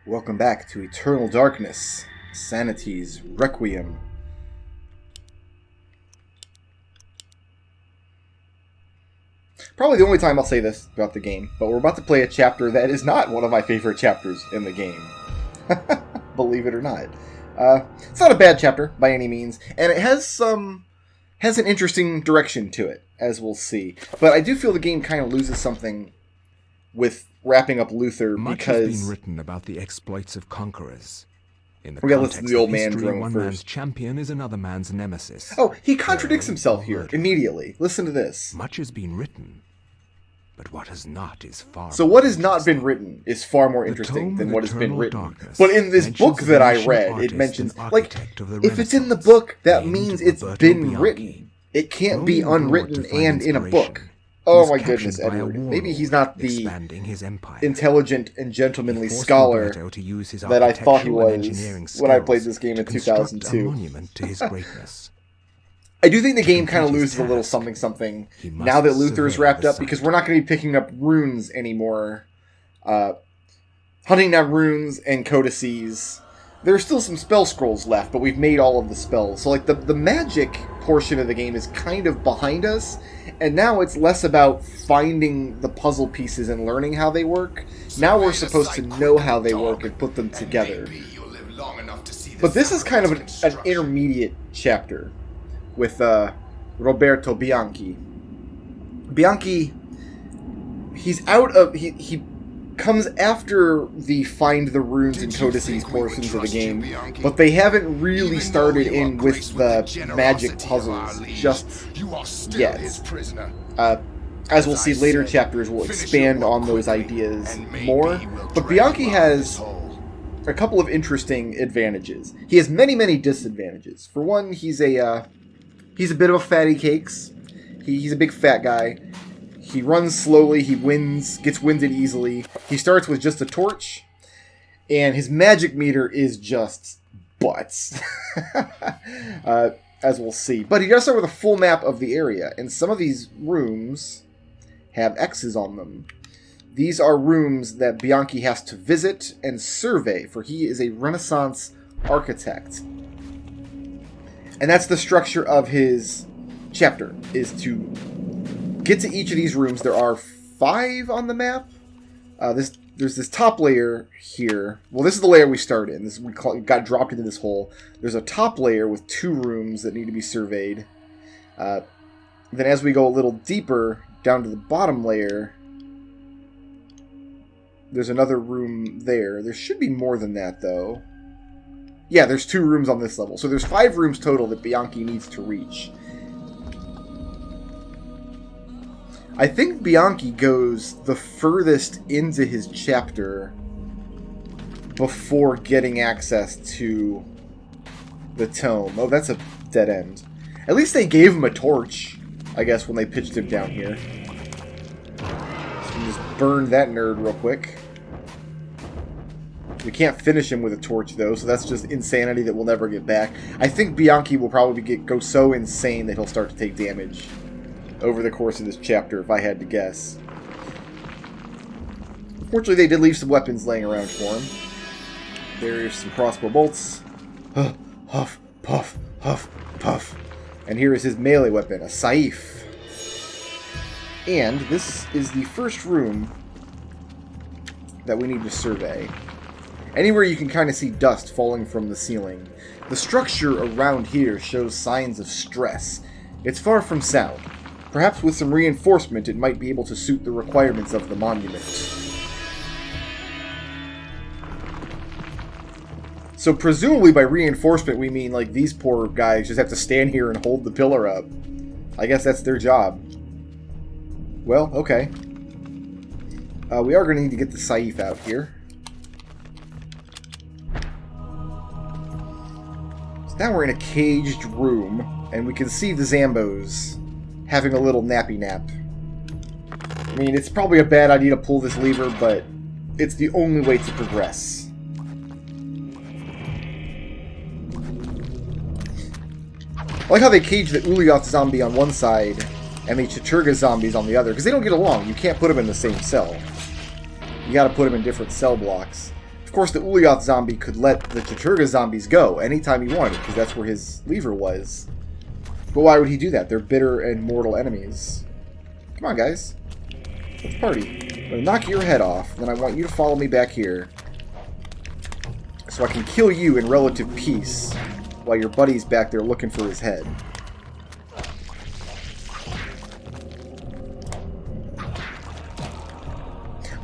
Welcome back to Eternal Darkness, Sanity's Requiem. Probably the only time I'll say this about the game, but we're about to play a chapter that is not one of my favorite chapters in the game. Believe it or not. It's not a bad chapter by any means, and it has an interesting direction to it, as we'll see. But I do feel the game kind of loses something with wrapping up Luther Much because has been written about the exploits of conquerors. In the we gotta listen to context the old of man history, drone one first. man's champion is another man's nemesis. Oh, he contradicts Hero himself or here murderer. immediately. Listen to this. Much has been written, but what has not is far. So more what has not been interesting. written is far more The interesting Tome than of what has been Eternal written. Darkness But in this mentions book the that I ancient read, it artist mentions, and like, architect of the if it's in the Renaissance, book, that named means it's Roberto been Bianchi. written. It can't be Roaming abroad unwritten to find and in a inspiration, book. he Oh was my captured goodness, by a Edward. warlord, Maybe he's not the expanding his empire. intelligent and gentlemanly He forced scholar Roberto to use his that I thought he architectural and was engineering when I skills played this game in to construct 2002. a monument to his greatness. I do think the To game kind of complete his loses a little task, something he must now that Luther's survey wrapped the up, because site. we're not going to be picking up runes anymore. Hunting down runes and codices. There are still some spell scrolls left, but we've made all of the spells. So like the magic portion of the game is kind of behind us, and now it's less about finding the puzzle pieces and learning how they work. Now we're supposed to know how they work and put them together. But this is kind of an intermediate chapter with Roberto Bianchi. Bianchi, he comes after the find the runes and codices portions of the game, but they haven't really started in with the magic puzzles just yet. As we'll see, later chapters will expand on those ideas more, but Bianchi has a couple of interesting advantages. He has many disadvantages. For one, he's a bit of a Fattycakes. He's a big fat guy. He runs slowly, he gets winded easily. He starts with just a torch, and his magic meter is just butts, as we'll see. But he does start with a full map of the area, and some of these rooms have X's on them. These are rooms that Bianchi has to visit and survey, for he is a Renaissance architect. And that's the structure of his chapter, is to get to each of these rooms. There are 5 on the map. There's this top layer here. Well, this is the layer we start in. We got dropped into this hole. There's a top layer with 2 rooms that need to be surveyed. Then as we go a little deeper, down to the bottom layer, there's another room there. There should be more than that, though. Yeah, there's 2 rooms on this level. So there's 5 rooms total that Bianchi needs to reach. I think Bianchi goes the furthest into his chapter before getting access to the tome. Oh, that's a dead end. At least they gave him a torch, I guess, when they pitched him down here. So we just burned that nerd real quick. We can't finish him with a torch, though, so that's just insanity that we'll never get back. I think Bianchi will probably go so insane that he'll start to take damage over the course of this chapter, if I had to guess. Fortunately, they did leave some weapons laying around for him. There's some crossbow bolts. Huff, puff, huff, puff. And here is his melee weapon, a saif. And this is the first room that we need to survey. Anywhere you can kind of see dust falling from the ceiling. The structure around here shows signs of stress. It's far from sound. Perhaps with some reinforcement, it might be able to suit the requirements of the monument. So presumably by reinforcement we mean like these poor guys just have to stand here and hold the pillar up. I guess that's their job. Well, okay. We are going to need to get the saif out here. So now we're in a caged room, and we can see the Zambos having a little nappy nap. I mean, it's probably a bad idea to pull this lever, but it's the only way to progress. I like how they cage the Ulyaoth zombie on one side and the Chaturga zombies on the other, because they don't get along. You can't put them in the same cell. You gotta put them in different cell blocks. Of course, the Ulyath zombie could let the Chaturga zombies go anytime he wanted, because that's where his lever was. But why would he do that? They're bitter and mortal enemies. Come on, guys. Let's party. I'm going to knock your head off, then I want you to follow me back here, so I can kill you in relative peace, while your buddy's back there looking for his head.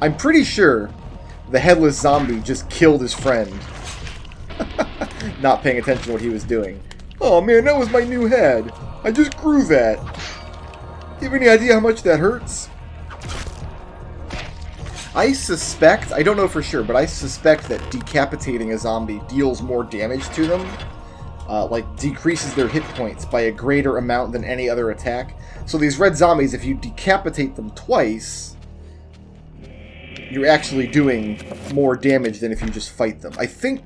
I'm pretty sure the headless zombie just killed his friend. Not paying attention to what he was doing. Oh man, that was my new head. I just grew that. Do you have any idea how much that hurts? I suspect, I don't know for sure, but I suspect that decapitating a zombie deals more damage to them. Like, decreases their hit points by a greater amount than any other attack. So these red zombies, if you decapitate them twice, you're actually doing more damage than if you just fight them. I think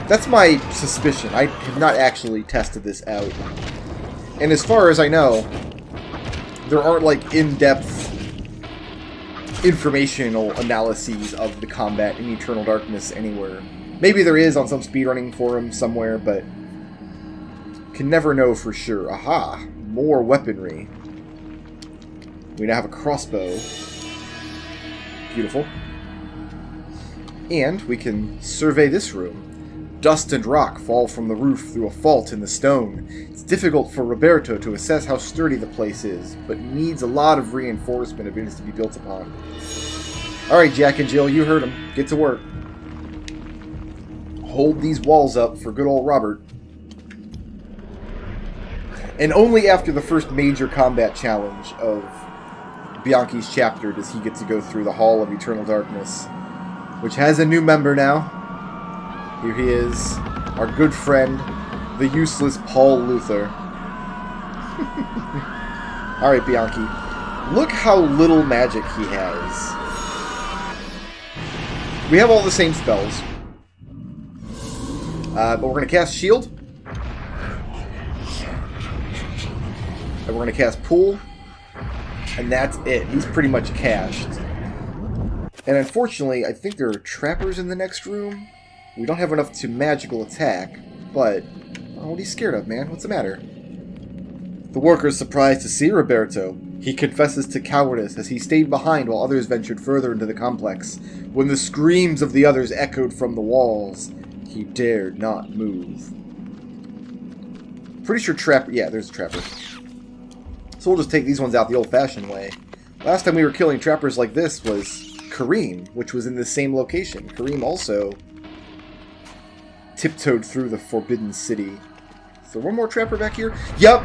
that's my suspicion. I have not actually tested this out. And as far as I know, there aren't like in-depth informational analyses of the combat in Eternal Darkness anywhere. Maybe there is on some speedrunning forum somewhere, but can never know for sure. Aha! More weaponry. We now have a crossbow. Beautiful. And we can survey this room. Dust and rock fall from the roof through a fault in the stone. It's difficult for Roberto to assess how sturdy the place is, but needs a lot of reinforcement if it is to be built upon. Alright, Jack and Jill, you heard him. Get to work. Hold these walls up for good old Robert. And only after the first major combat challenge of Bianchi's chapter does he get to go through the Hall of Eternal Darkness, which has a new member now. Here he is, our good friend, the useless Paul Luther. Alright, Bianchi. Look how little magic he has. We have all the same spells. But we're going to cast Shield. And we're going to cast Pool. And that's it. He's pretty much cached. And unfortunately, I think there are trappers in the next room. We don't have enough to magical attack, but... Oh, what are you scared of, man? What's the matter? The worker is surprised to see Roberto. He confesses to cowardice as he stayed behind while others ventured further into the complex. When the screams of the others echoed from the walls, he dared not move. Pretty sure trapper... Yeah, there's a trapper. So we'll just take these ones out the old-fashioned way. Last time we were killing trappers like this was Kareem, which was in the same location. Kareem also tiptoed through the Forbidden City. Is there one more trapper back here? Yup!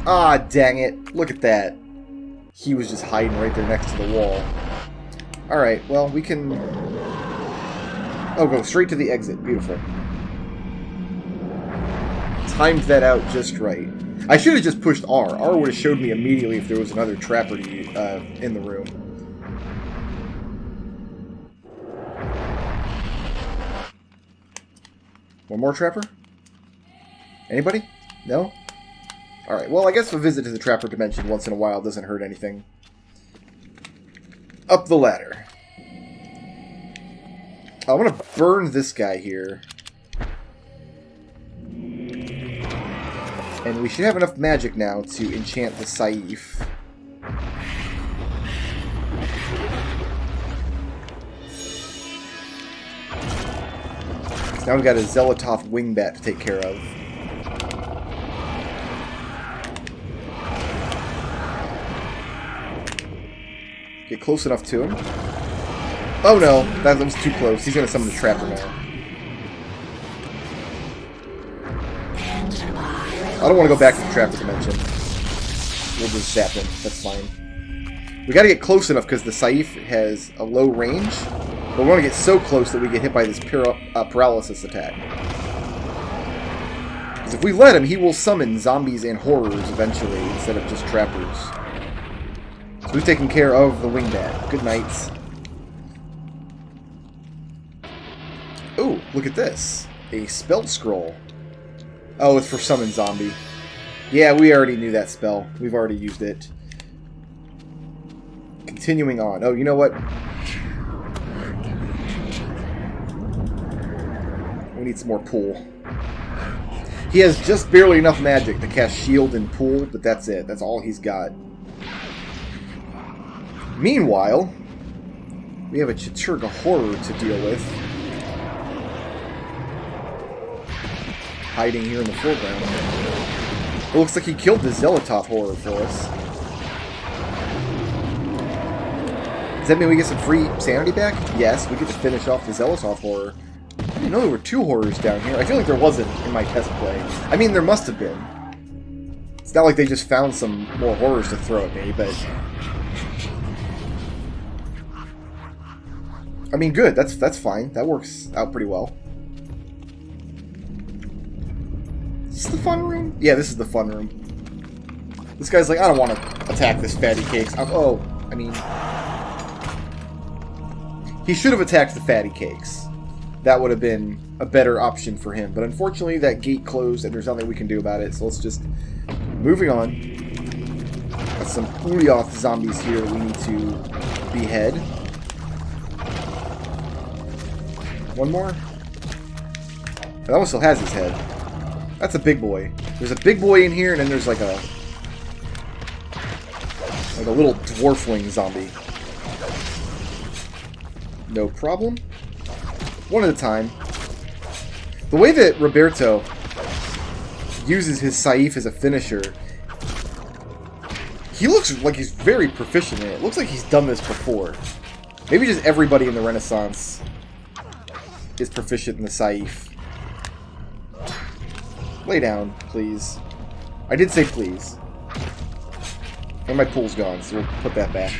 Ah, dang it. Look at that. He was just hiding right there next to the wall. Alright, well, we can... Oh, go straight to the exit. Beautiful. Timed that out just right. I should have just pushed R. R would have showed me immediately if there was another trapper in the room. One more trapper? Anybody? No? Alright, well, I guess a visit to the trapper dimension once in a while doesn't hurt anything. Up the ladder. I want to burn this guy here. And we should have enough magic now to enchant the Saif. Now we've got a Zelotov Wingbat to take care of. Get close enough to him. Oh no, that was too close. He's going to summon the Trapper now. I don't want to go back to the Trapper dimension. We'll just zap him. That's fine. We got to get close enough because the Saif has a low range. But we want to get so close that we get hit by this paralysis attack. Because if we let him, he will summon zombies and horrors eventually instead of just trappers. So we've taken care of the Wingbat. Good night. Ooh, look at this. A spell scroll. Oh, it's for summon zombie. Yeah, we already knew that spell. We've already used it. Continuing on. Oh, you know what? We need some more pool. He has just barely enough magic to cast shield and pool, but that's it. That's all he's got. Meanwhile, we have a Chiturga horror to deal with. Hiding here in the foreground. It looks like he killed the Zelatoth horror for us. Does that mean we get some free sanity back? Yes, we get to finish off the Zelatoth horror. I didn't know there were 2 horrors down here. I feel like there wasn't in my test play. I mean, there must have been. It's not like they just found some more horrors to throw at me, but... I mean, good. That's fine. That works out pretty well. Is this the fun room? Yeah, this is the fun room. This guy's like, I don't want to attack this Fattycakes. I mean... He should have attacked the Fattycakes. That would have been a better option for him. But unfortunately, that gate closed, and there's nothing we can do about it. So let's just... Moving on. Got some Ulyaoth zombies here we need to behead. One more? That one still has his head. That's a big boy. There's a big boy in here, and then there's like a little dwarfling zombie. No problem. One at a time. The way that Roberto uses his Saif as a finisher, he looks like he's very proficient in it. It looks like he's done this before. Maybe just everybody in the Renaissance is proficient in the Saif. Lay down, please. I did say please. And my pool's gone, so we'll put that back.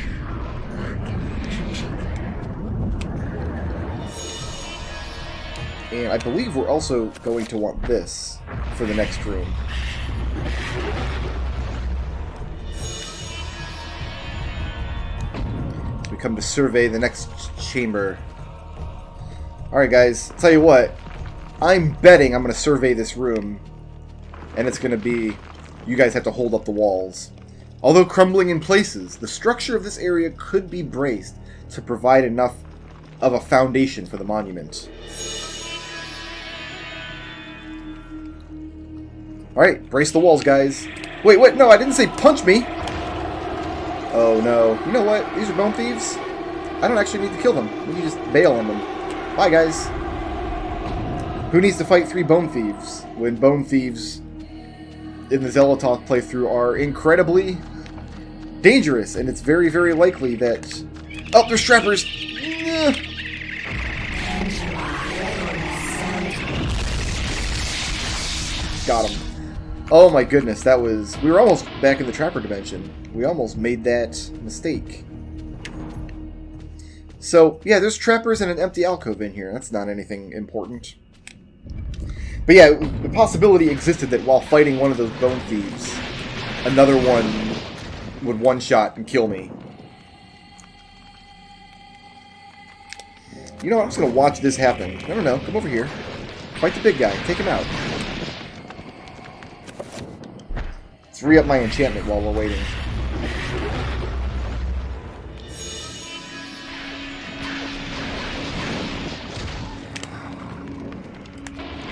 And I believe we're also going to want this for the next room. We come to survey the next chamber. Alright guys, tell you what. I'm betting I'm going to survey this room. And it's going to be, you guys have to hold up the walls. Although crumbling in places, the structure of this area could be braced to provide enough of a foundation for the monument. Alright, brace the walls, guys. Wait, no, I didn't say punch me! Oh no. You know what? These are bone thieves. I don't actually need to kill them. We can just bail on them. Bye, guys. Who needs to fight 3 bone thieves when bone thieves in the Zelatoth playthrough are incredibly dangerous, and it's very, very likely that... Oh, there's trappers! Got him. Oh my goodness, that was... We were almost back in the trapper dimension. We almost made that mistake. So, yeah, there's trappers and an empty alcove in here. That's not anything important. But yeah, the possibility existed that while fighting one of those bone thieves, another one would one-shot and kill me. You know what? I'm just going to watch this happen. Never know. Come over here. Fight the big guy. Take him out. Let's re-up my enchantment while we're waiting.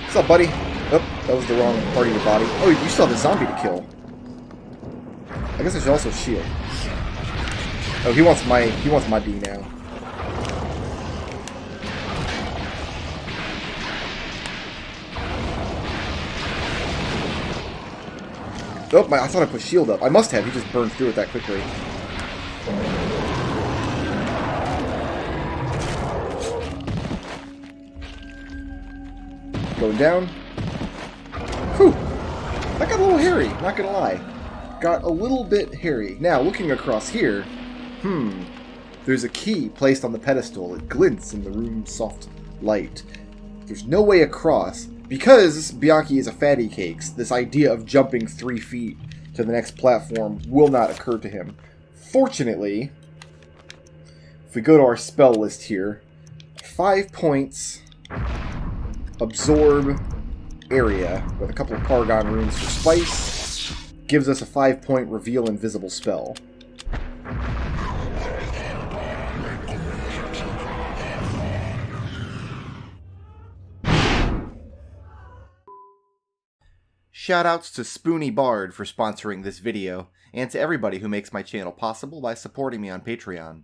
What's up, buddy? Oh, that was the wrong part of your body. Oh, you still have a zombie to kill. I guess I should also shield. Oh, he wants my bee now. Oh, I thought I put shield up. I must have. He just burned through it that quickly. Going down. Whew. That got a little hairy, not gonna lie. Got a little bit hairy. Now, looking across here, there's a key placed on the pedestal. It glints in the room's soft light. There's no way across. Because Bianchi is a Fattycakes, this idea of jumping 3 feet to the next platform will not occur to him. Fortunately, if we go to our spell list here, 5 points, absorb area with a couple of Paragon runes for spice, gives us a 5-point reveal invisible spell. Shoutouts to Spoony Bard for sponsoring this video, and to everybody who makes my channel possible by supporting me on Patreon.